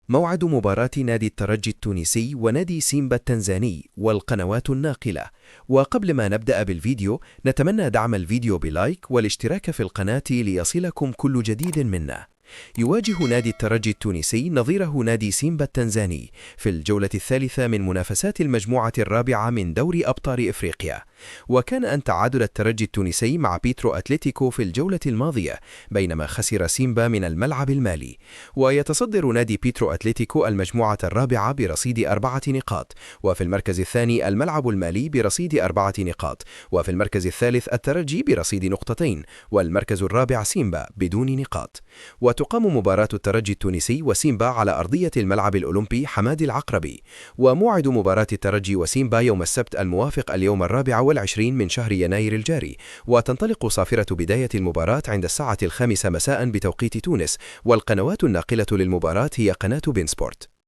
موعد مباراة نادي الترجي التونسي ونادي سيمبا التنزاني والقنوات الناقلة. وقبل ما نبدأ بالفيديو نتمنى دعم الفيديو بلايك والاشتراك في القناة ليصلكم كل جديد منا. يواجه نادي الترجي التونسي نظيره نادي سيمبا التنزاني في الجولة الثالثة من منافسات المجموعة الرابعة من دوري أبطال إفريقيا. وكان أن تعادل الترجي التونسي مع بيترو أتلتيكو في الجولة الماضية بينما خسر سيمبا من الملعب المالي. ويتصدر نادي بيترو أتلتيكو المجموعة الرابعة برصيد 4 نقاط، وفي المركز الثاني الملعب المالي برصيد 4 نقاط، وفي المركز الثالث الترجي برصيد نقطتين، والمركز الرابع سيمبا بدون نقاط. وتقام مباراة الترجي التونسي وسيمبا على أرضية الملعب الأولمبي حمادي العقربي. وموعد مباراة الترجي وسيمبا يوم السبت الموافق اليوم 24 من شهر يناير الجاري، وتنطلق صافرة بداية المباراة عند الساعة 5 مساء بتوقيت تونس، والقنوات الناقلة للمباراة هي قناة بين سبورت.